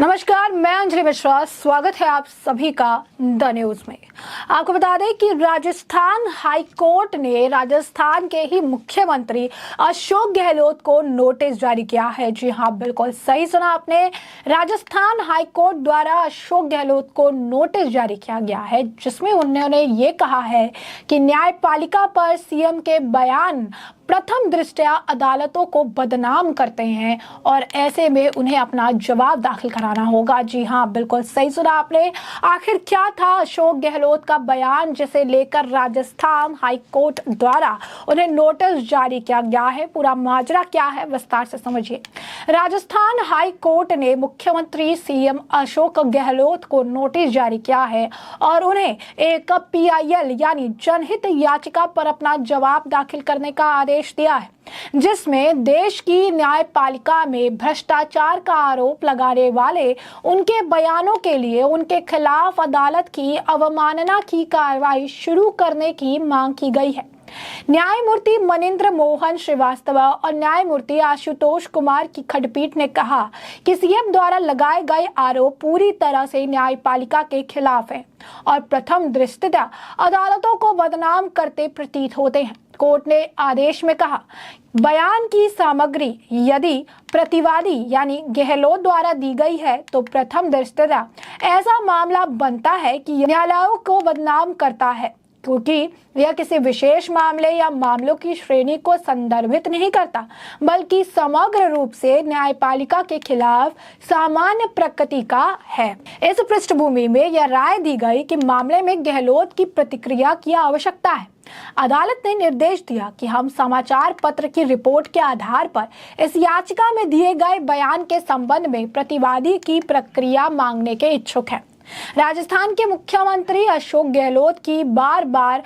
नमस्कार, मैं अंजलि मिश्रा। स्वागत है आप सभी का द न्यूज में। आपको बता दें कि राजस्थान हाई कोर्ट ने राजस्थान के ही मुख्यमंत्री अशोक गहलोत को नोटिस जारी किया है। जी हां, बिल्कुल सही सुना आपने। राजस्थान हाई कोर्ट द्वारा अशोक गहलोत को नोटिस जारी किया गया है, जिसमें उन्होंने ये कहा है कि न्यायपालिका पर सीएम के बयान प्रथम दृष्टया अदालतों को बदनाम करते हैं और ऐसे में उन्हें अपना जवाब दाखिल कराना होगा। जी हां, बिल्कुल सही सुना आपने। आखिर क्या था अशोक गहलोत का बयान, जिसे लेकर राजस्थान हाई कोर्ट द्वारा उन्हें नोटिस जारी किया गया है? पूरा माजरा क्या है, विस्तार से समझिए। राजस्थान हाई कोर्ट ने मुख्यमंत्री सीएम अशोक गहलोत को नोटिस जारी किया है और उन्हें एक PIL यानी जनहित याचिका पर अपना जवाब दाखिल करने का आदेश दिया है, जिसमें देश की न्यायपालिका में भ्रष्टाचार का आरोप लगाने वाले उनके बयानों के लिए उनके खिलाफ अदालत की अवमानना की कार्रवाई शुरू करने की मांग की गई है। न्यायमूर्ति मनीन्द्र मोहन श्रीवास्तव और न्यायमूर्ति आशुतोष कुमार की खंडपीठ ने कहा कि सीएम द्वारा लगाए गए आरोप पूरी तरह से न्यायपालिका के खिलाफ है और प्रथम दृष्टया अदालतों को बदनाम करते प्रतीत होते हैं। कोर्ट ने आदेश में कहा, बयान की सामग्री यदि प्रतिवादी यानी गहलोत द्वारा दी गई है तो प्रथम दृष्टया ऐसा मामला बनता है कि न्यायालयों को बदनाम करता है, क्योंकि यह किसी विशेष मामले या मामलों की श्रेणी को संदर्भित नहीं करता, बल्कि समग्र रूप से न्यायपालिका के खिलाफ सामान्य प्रकृति का है। इस पृष्ठभूमि में यह राय दी गई कि मामले में गहलोत की प्रतिक्रिया की आवश्यकता है। अदालत ने निर्देश दिया कि हम समाचार पत्र की रिपोर्ट के आधार पर इस याचिका में दिए गए बयान के संबंध में प्रतिवादी की प्रक्रिया मांगने के इच्छुक हैं। राजस्थान के मुख्यमंत्री अशोक गहलोत की बार बार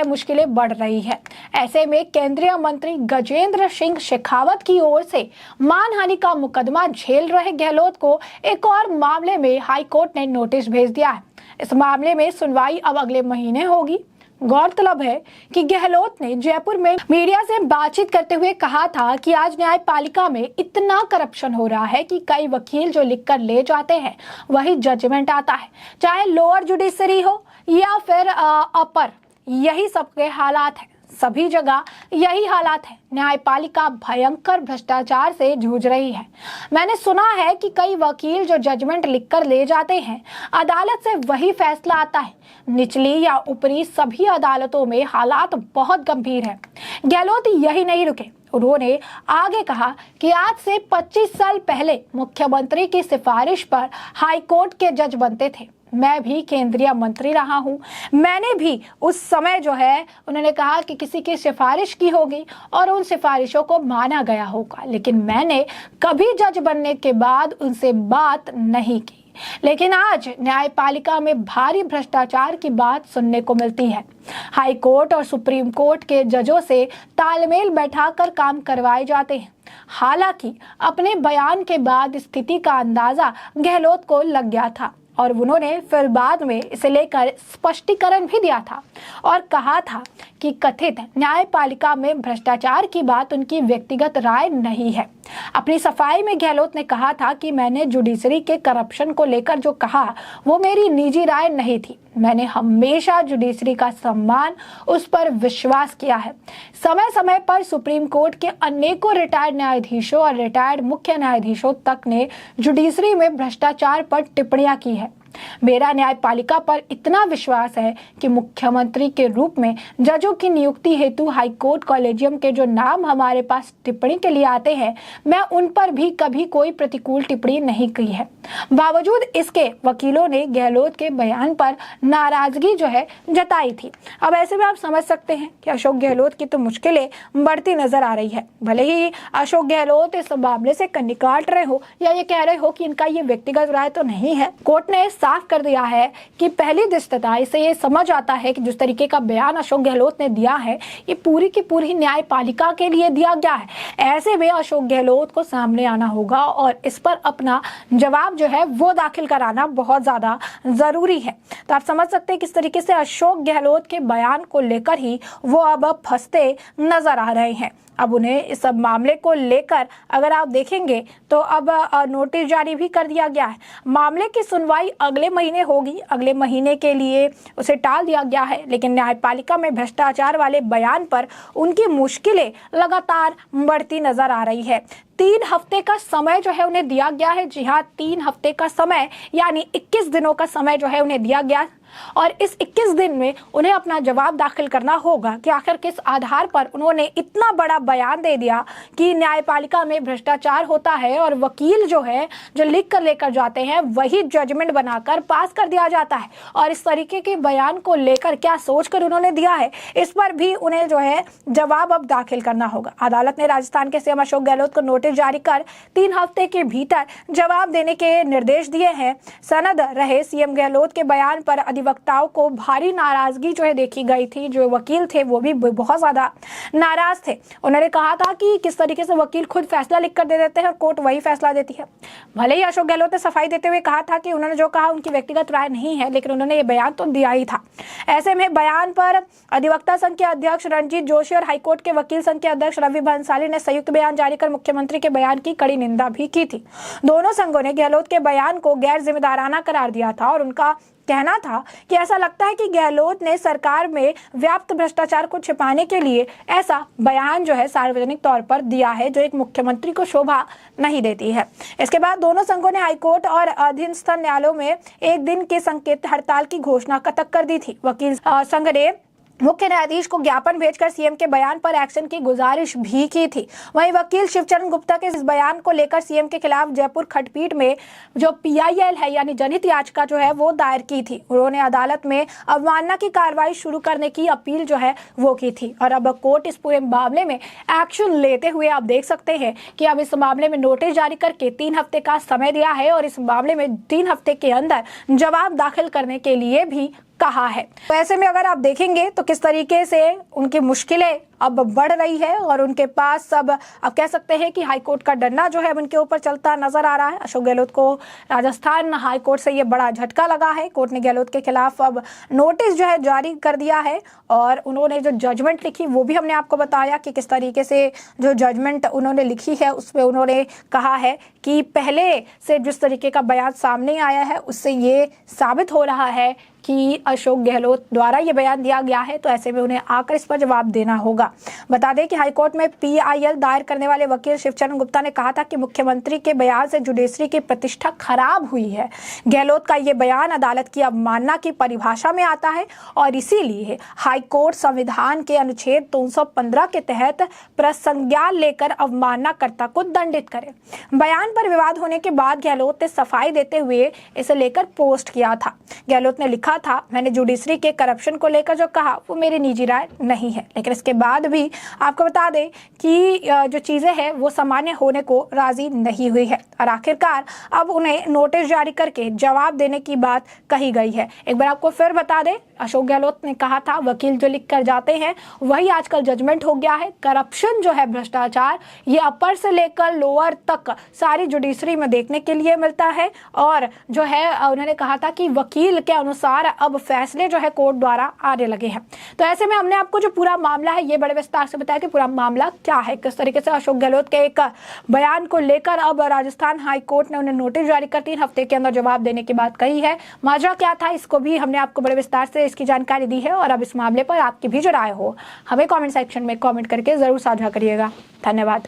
मुश्किलें बढ़ रही है। ऐसे में केंद्रीय मंत्री गजेंद्र सिंह शेखावत की ओर से मानहानि का मुकदमा झेल रहे गहलोत को एक और मामले में हाईकोर्ट ने नोटिस भेज दिया है। इस मामले में सुनवाई अब अगले महीने होगी। गौरतलब है कि गहलोत ने जयपुर में मीडिया से बातचीत करते हुए कहा था कि आज न्यायपालिका में इतना करप्शन हो रहा है कि कई वकील जो लिखकर ले जाते हैं वही जजमेंट आता है, चाहे लोअर जुडिशरी हो या फिर अपर। यही सबके हालात है, सभी जगह यही हालात है। न्यायपालिका भयंकर भ्रष्टाचार से जूझ रही है। मैंने सुना है कि कई वकील जो जजमेंट लिखकर ले जाते हैं, अदालत से वही फैसला आता है। निचली या ऊपरी सभी अदालतों में हालात बहुत गंभीर है। गहलोत यही नहीं रुके। उन्होंने आगे कहा कि आज से 25 साल पहले मुख्यमंत्री की सिफारिश पर हाईकोर्ट के जज बनते थे। मैं भी केंद्रीय मंत्री रहा हूं। मैंने भी उस समय उन्होंने कहा कि किसी की सिफारिश की होगी और उन सिफारिशों को माना गया होगा, लेकिन मैंने कभी जज बनने के बाद उनसे बात नहीं की। लेकिन आज न्यायपालिका में भारी भ्रष्टाचार की बात सुनने को मिलती है। हाई कोर्ट और सुप्रीम कोर्ट के जजों से तालमेल बैठाकर काम करवाए जाते हैं। हालांकि अपने बयान के बाद स्थिति का अंदाजा गहलोत को लग गया था और उन्होंने फिर बाद में इसे लेकर स्पष्टीकरण भी दिया था और कहा था कि कथित न्यायपालिका में भ्रष्टाचार की बात उनकी व्यक्तिगत राय नहीं है। अपनी सफाई में गहलोत ने कहा था कि मैंने जुडिशरी के करप्शन को लेकर जो कहा वो मेरी निजी राय नहीं थी। मैंने हमेशा जुडिशरी का सम्मान, उस पर विश्वास किया है। समय समय पर सुप्रीम कोर्ट के अनेकों रिटायर्ड न्यायाधीशों और रिटायर्ड मुख्य न्यायाधीशों तक ने जुडिशरी में भ्रष्टाचार पर टिप्पणियां की है। मेरा न्यायपालिका पर इतना विश्वास है कि मुख्यमंत्री के रूप में जजों की नियुक्ति हेतु हाईकोर्ट कॉलेजियम के जो नाम हमारे पास टिप्पणी के लिए आते हैं, मैं उन पर भी कभी कोई प्रतिकूल टिप्पणी नहीं की है। बावजूद इसके वकीलों ने गहलोत के बयान पर नाराजगी जताई थी। अब ऐसे में आप समझ सकते हैं कि अशोक गहलोत की तो मुश्किलें बढ़ती नजर आ रही है। भले ही अशोक गहलोत इस मामले से कन्नी काट रहे हो या ये कह रहे हो कि इनका ये व्यक्तिगत राय तो नहीं है, कोर्ट ने साफ कर दिया है कि पहली दृष्टया इसे ये समझ आता है कि जिस तरीके का बयान अशोक गहलोत ने दिया है ये पूरी की पूरी न्यायपालिका के लिए दिया गया है। ऐसे में अशोक गहलोत को सामने आना होगा और इस पर अपना जवाब वो दाखिल कराना बहुत ज्यादा जरूरी है। तो आप समझ सकते हैं किस तरीके से अशोक गहलोत के बयान को लेकर ही वो अब फंसते नजर आ रहे हैं। अब उन्हें इस सब मामले को लेकर अगर आप देखेंगे तो अब नोटिस जारी भी कर दिया गया है। मामले की सुनवाई अगले महीने होगी, अगले महीने के लिए उसे टाल दिया गया है। लेकिन न्यायपालिका में भ्रष्टाचार वाले बयान पर उनकी मुश्किलें लगातार बढ़ती नजर आ रही है। 3 हफ्ते का समय जो है उन्हें दिया गया है। जी हाँ, 3 हफ्ते का समय यानी 21 दिनों का समय जो है उन्हें दिया गया और इस 21 दिन में उन्हें अपना जवाब दाखिल करना होगा कि आखिर किस आधार पर उन्होंने इतना बड़ा बयान दे दिया कि न्यायपालिका में भ्रष्टाचार होता है और वकील जो है जो लिख कर लेकर जाते हैं वही जजमेंट बनाकर पास कर दिया जाता है। और इस तरीके के बयान को लेकर क्या सोचकर उन्होंने दिया है, इस पर भी उन्हें जो है जवाब अब दाखिल करना होगा। अदालत ने राजस्थान के सीएम अशोक गहलोत को नोटिस जारी कर 3 हफ्ते के भीतर जवाब देने के निर्देश दिए हैं। सनद रहे सीएम गहलोत के बयान पर वक्ताओं को भारी नाराजगी जो है देखी गई थी। जो वकील थे वो भी बहुत ज्यादा नाराज थे। उन्होंने कहा था कि किस तरीके से वकील खुद फैसला लिख कर दे देते हैं और कोर्ट वही फैसला देती है। भले ही अशोक गहलोत ने सफाई देते हुए कहा था कि उन्होंने जो कहा उनकी व्यक्तिगत राय नहीं है, लेकिन उन्होंने ये बयान तो दिया ही था। ऐसे में बयान पर अधिवक्ता संघ के अध्यक्ष रंजीत जोशी और हाईकोर्ट के वकील संघ के अध्यक्ष रवि भंसाली ने संयुक्त बयान जारी कर मुख्यमंत्री के बयान की कड़ी निंदा भी की थी। दोनों संघों ने गहलोत के बयान को गैर जिम्मेदाराना करार दिया था और उनका कहना था कि ऐसा लगता है कि गहलोत ने सरकार में व्याप्त भ्रष्टाचार को छिपाने के लिए ऐसा बयान जो है सार्वजनिक तौर पर दिया है जो एक मुख्यमंत्री को शोभा नहीं देती है। इसके बाद दोनों संघों ने हाईकोर्ट और अधीनस्थ न्यायालयों में 1 दिन के संकेत हड़ताल की घोषणा तक कर दी थी। वकील संघ ने मुख्य न्यायाधीश को ज्ञापन भेजकर सीएम के बयान पर एक्शन की गुजारिश भी की थी। वहीं वकील शिवचरण गुप्ता के इस बयान को लेकर सीएम के खिलाफ जयपुर खंडपीठ में जो PIL है यानी जनहित याचिका जो है वो दायर की थी। उन्होंने अदालत में अवमानना की कार्रवाई शुरू करने की अपील जो है वो की थी और अब कोर्ट इस पूरे मामले में एक्शन लेते हुए आप देख सकते हैं कि अब इस मामले में नोटिस जारी करके 3 हफ्ते का समय दिया है और इस मामले में 3 हफ्ते के अंदर जवाब दाखिल करने के लिए भी कहा है। तो ऐसे में अगर आप देखेंगे तो किस तरीके से उनकी मुश्किलें अब बढ़ रही है और उनके पास अब कह सकते हैं कि हाईकोर्ट का डंडा जो है उनके ऊपर चलता नजर आ रहा है। अशोक गहलोत को राजस्थान हाईकोर्ट से ये बड़ा झटका लगा है। कोर्ट ने गहलोत के खिलाफ अब नोटिस जो है जारी कर दिया है और उन्होंने जो जजमेंट लिखी वो भी हमने आपको बताया कि किस तरीके से जो जजमेंट उन्होंने लिखी है उसमें उन्होंने कहा है कि पहले से जिस तरीके का बयान सामने आया है उससे ये साबित हो रहा है कि अशोक गहलोत द्वारा ये बयान दिया गया है। तो ऐसे में उन्हें आकर इस पर जवाब देना होगा। बता दें कि हाईकोर्ट में PIL दायर करने वाले वकील शिवचरण गुप्ता ने कहा था कि मुख्यमंत्री के बयान से जुडिशरी की प्रतिष्ठा खराब हुई है। गहलोत का ये बयान अदालत की अवमानना की परिभाषा में आता है और इसीलिए हाईकोर्ट संविधान के अनुच्छेद 315 के तहत प्रसंज्ञान लेकर अवमाननाकर्ता को दंडित करे। बयान पर विवाद होने के बाद गहलोत ने सफाई देते हुए इसे लेकर पोस्ट किया था। गहलोत ने लिखा था, मैंने जुडिशरी के करप्शन को लेकर जो कहा वो मेरी निजी राय नहीं है, लेकिन इसके बाद भी आपको बता दें कि जो चीजें हैं वो सामान्य होने को राजी नहीं हुई है और आखिरकार अब उन्हें नोटिस जारी करके जवाब देने की बात कही गई है। एक बार आपको फिर बता दें, अशोक गहलोत ने कहा था वकील जो लिख कर जाते हैं वही आजकल जजमेंट हो गया है। करप्शन जो है, भ्रष्टाचार, ये अपर से लेकर लोअर तक सारी जुडिशरी में देखने के लिए मिलता है और जो है उन्होंने कहा था कि वकील के अनुसार अब फैसले जो है कोर्ट द्वारा आने लगे हैं। तो ऐसे में हमने आपको जो पूरा मामला है ये बड़े विस्तार से बताया कि पूरा मामला क्या है, किस तरीके से अशोक गहलोत के एक बयान को लेकर अब राजस्थान हाई कोर्ट ने उन्हें नोटिस जारी कर 3 हफ्ते के अंदर जवाब देने की बात कही है। माजरा क्या था इसको भी हमने आपको बड़े विस्तार से इसकी जानकारी दी है और अब इस मामले पर आपकी भी जो राय हो हमें कॉमेंट सेक्शन में कॉमेंट करके जरूर साझा करिएगा। धन्यवाद।